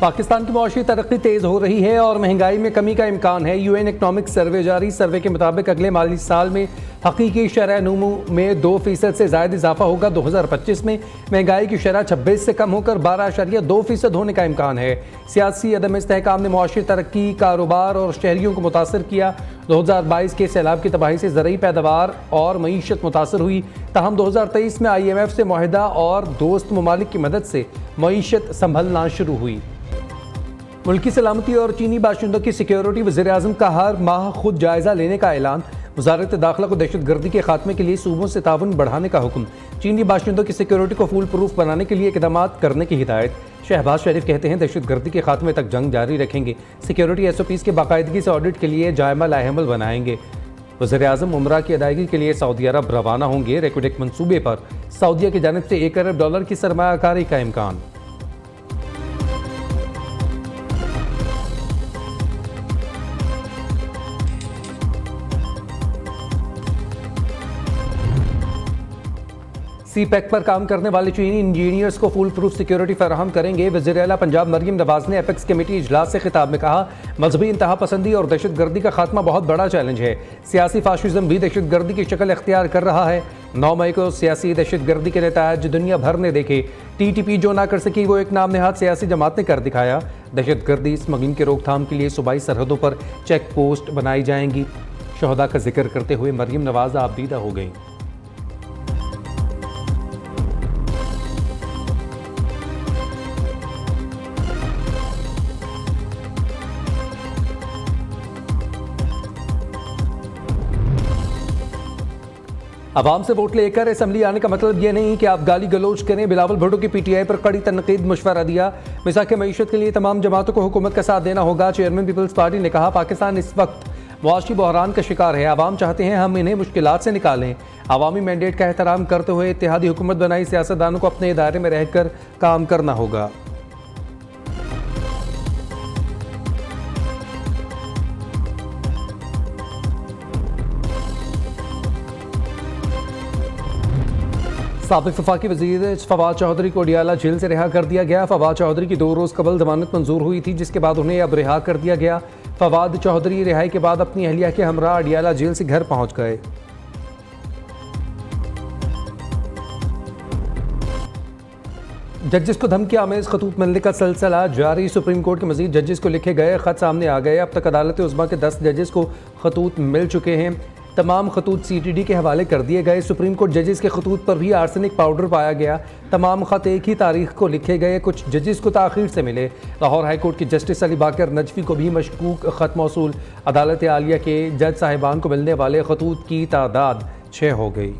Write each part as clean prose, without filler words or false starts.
पाकिस्तान की मौशी तरक्की तेज़ हो रही है और महंगाई में कमी का इम्कान है। यूएन इकनॉमिक सर्वे जारी सर्वे के मुताबिक अगले माली साल में हकीकी शरह नमू में 2% से ज़ायद इजाफा होगा। 2025 में महंगाई की शरह 26 से कम होकर 12.2% होने का इम्कान है। सियासी अदम इस्तेहकाम ने मौशी तरक्की, कारोबार और शहरियों को मुतासर किया। 2022 के सैलाब की तबाही से ज़रूरी पैदावार और मईशत मुतासर हुई। ताहम 2023 में IMF से मुआहदा और दोस्त ममालिक की मदद से मईशत संभलना शुरू हुई। मुल्की सलामती और चीनी बाशिंदों की सिक्योरिटी, वज़ीर-ए-आज़म का हर माह खुद जायज़ा लेने का ऐलान। वज़ारत दाखिला को दहशतगर्दी के खात्मे के लिए सूबों से ताउन बढ़ाने का हुक्म। चीनी बाशिंदों की सिक्योरिटी को फूल प्रूफ बनाने के लिए इक़दाम करने की हिदायत। शहबाज शरीफ कहते हैं दहशतगर्दी के खात्मे तक जंग जारी रखेंगे। सिक्योरिटी SOPs के बाकायदगी से ऑडिट के लिए जायमा लाहेमल बनाएंगे। वज़ीर-ए-आज़म उम्रा की अदायगी के लिए सऊदी अरब रवाना होंगे। रेकोडेक मंसूबे पर सऊदीया की जानिब से $1 अरब की सरमायाकारी का इम्कान। CPEC पर काम करने वाले चीनी इंजीनियर्स को फुल प्रूफ सिक्योरिटी फराहम करेंगे। वज़ीर आला पंजाब मरियम नवाज ने एपेक्स कमेटी इजलास से खिताब में कहा, मजहबी इंतहा पसंदी और दहशतगर्दी का खात्मा बहुत बड़ा चैलेंज है। सियासी फाशिज्म भी दहशतगर्दी की शक्ल इख्तियार कर रहा है। 9 मई को सियासी दहशतगर्दी के नतायज दुनिया भर ने देखे। TTP जो ना कर सकी वो एक नाम नेहाद सियासी जमात ने कर दिखाया। दहशतगर्दी स्मगलिंग की रोकथाम के लिए सूबाई सरहदों पर चेक पोस्ट बनाई जाएंगी। शहदा का जिक्र करते हुए मरियम नवाज आबदीदा हो गई। अवाम से वोट लेकर असम्बली आने का मतलब यह नहीं कि आप गाली गलोच करें। बिलावल भुट्टो की PTI पर कड़ी तनकीद, मशवरा दिया। मिसाक मईशत के लिए तमाम जमातों को हुकूमत का साथ देना होगा। चेयरमैन पीपल्स पार्टी ने कहा, पाकिस्तान इस वक्त मुआशी बहरान का शिकार है। अवाम चाहते हैं हम इन्हें मुश्किलात से निकालें। अवामी मैंडेट का एहतराम करते हुए इत्तेहादी हुकूमत बनाई सियासतदानों को अपने दायरे में रहकर काम करना होगा। साबिक वफाकी वज़ीर फवाद चौधरी को अडियाला जेल से रिहा कर दिया गया। फवाद चौधरी की 2 रोज़ कबल जमानत मंजूर हुई थी, जिसके बाद उन्हें अब रिहा कर दिया गया। फवाद चौधरी रिहाई के बाद अपनी अहलिया के हमरा अडियाला जेल से घर पहुंच गए। जजेस को धमकी आमेज खतूत मिलने का सिलसिला जारी। सुप्रीम कोर्ट के मजीद जजेस को लिखे गए खत सामने आ गए। अब तक अदालत उज़्मा के 10 जजेस को खतूत मिल चुके हैं। तमाम खतूत CTD के हवाले कर दिए गए। सुप्रीम कोर्ट जजेस के खतूत पर भी आर्सेनिक पाउडर पाया गया। तमाम खत एक ही तारीख को लिखे गए। कुछ जजेस को ताख़ीर से मिले। लाहौर हाई कोर्ट की जस्टिस अली बाकर नजफी को भी मशकूक खत मौसूल। अदालत आलिया के जज साहिबान को मिलने वाले खतूत की तादाद 6 हो गई।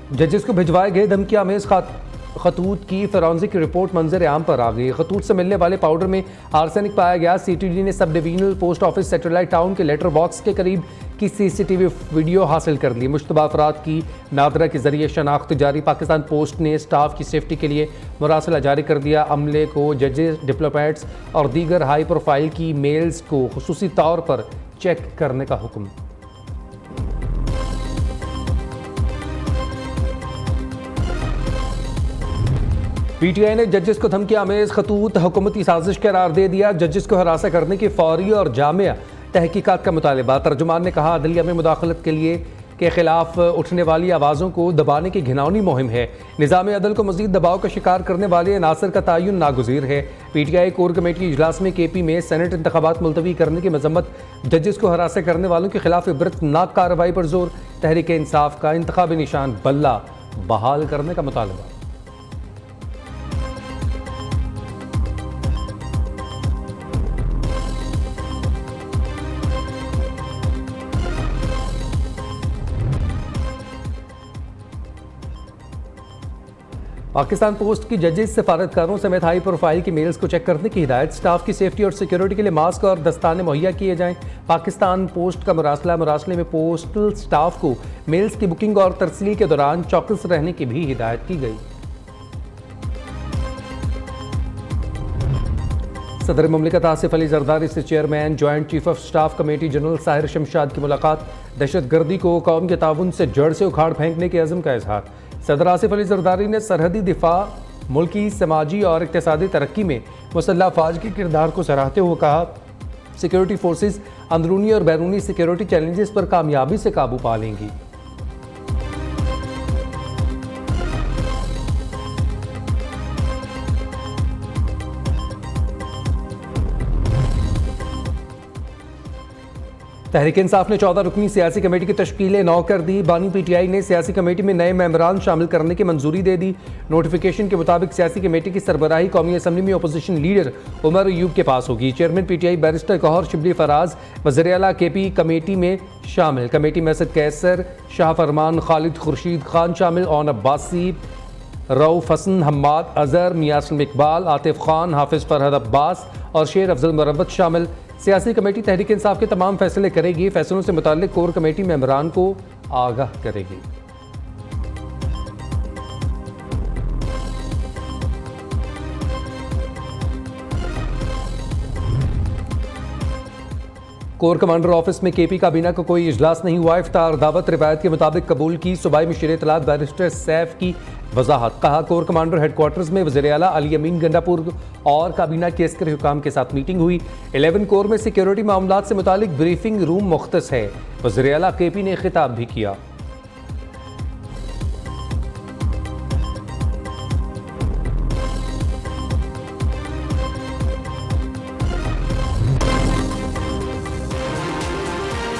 जजेस को भिजवाए गए धमकी आमेज खतूत की फॉरेंसिक रिपोर्ट मंजर आम पर आ गई। खतूत से मिलने वाले पाउडर में आर्सेनिक पाया गया। CTD ने सब divisional post office satellite town के लेटर बॉक्स के करीब की CCTV वीडियो हासिल कर ली। मुश्तबा अफराद की नादरा के जरिए शनाख्त जारी। पाकिस्तान पोस्ट ने स्टाफ की सेफ्टी के लिए मुरासला जारी कर दिया। अमले को जजेस, डिप्लोमेट्स और दीगर हाई प्रोफाइल की मेल्स को खुसूसी तौर पर चेक करने का हुक्म। PTI ने जजेस को धमकी आमेज खतूत हुकूमती साजिश करार दे दिया। जजेस को हरासा करने की फौरी और जामिया तहकीकात का मुतालबा। तर्जुमान ने कहा, अदलिया में मुदाखलत के खिलाफ उठने वाली आवाज़ों को दबाने की घिनौनी मुहिम है। निज़ाम अदल को मजीद दबाव का शिकार करने वाले अनासर का तयन नागुज़ीर है। PTI कोर कमेटी इजलास में KP में सेनेट इंतखाबात मुलतवी करने की मजम्मत। जजेस को हरासा करने वालों के खिलाफ इबरतनाक कार्रवाई पर जोर। तहरीक इंसाफ का इंतखाबी निशान बल्ला बहाल करने का मुतालबा। पाकिस्तान पोस्ट की जजेस सफारतकारों समेत हाई प्रोफाइल की मेल्स को चेक करने की हिदायत। स्टाफ की सेफ्टी और सिक्योरिटी के लिए मास्क और दस्ताने मुहैया किए जाएं। पाकिस्तान पोस्ट का मुरासले में पोस्टल स्टाफ को मेल्स की बुकिंग और तरसील के दौरान चौकस रहने की भी हिदायत की गई। सदर ममलिकत आसिफ अली जरदारी से chairman joint chief of staff committee general Sahir Shamshad की मुलाकात। दहशत गर्दी को कौम के ताउन से जड़ से उखाड़ फेंकने के अज़म का इजहार। सदर आसिफ अली जरदारी ने सरहदी दिफा, मुल्की समाजी और इक़्तिसादी तरक्की में मुसल्लह फ़ौज के किरदार को सराहते हुए कहा, सिक्योरिटी फोर्सेस अंदरूनी और बैरूनी सिक्योरिटी चैलेंजेस पर कामयाबी से काबू पा लेंगी। तहरीक इंसाफ ने 14 रुकनी सियासी कमेटी की तश्कील 9 कर दी। बानी पीटीआई ने सियासी कमेटी में नए मेंबरान शामिल करने की मंजूरी दे दी। नोटिफिकेशन के मुताबिक सियासी कमेटी की सरबराही कौमी असम्बली में अपोजिशन लीडर उमर अयूब के पास होगी। Chairman PTI barrister Gohar Shibli Faraz वज़ीर आला केपी कमेटी में शामिल। कमेटी में असद कैसर, शाह फरमान, खालिद खुर्शीद खान शामिल। ओन अब्बासी, रऊफ हसन, हम्माद अजहर, मियां सलीम इकबाल, आतिफ खान, हाफिज फरहद अब्बास और शेर अफजल मुरब्बत शामिल। सियासी कमेटी तहरीक इंसाफ के तमाम फैसले करेगी। फैसलों से मुताल्लिक कोर कमेटी मेंबरान को आगाह करेगी। कोर कमांडर ऑफिस में केपी काबीना का कोई इजलास नहीं हुआ। इफ्तार दावत रिवायत के मुताबिक कबूल की। सूबाई मुशीर इत्तलात बैरिस्टर सैफ की वजाहत। कहा, कोर कमांडर हेडक्वार्टर्स में वज़ीर आला अली अमीन गंडापुर और काबीना के अस्करी हुकाम के साथ मीटिंग हुई। 11 कोर में सिक्योरिटी मामलात से मुतालिक ब्रीफिंग रूम मुख्तस है। वज़ीर आला केपी ने खिताब भी किया।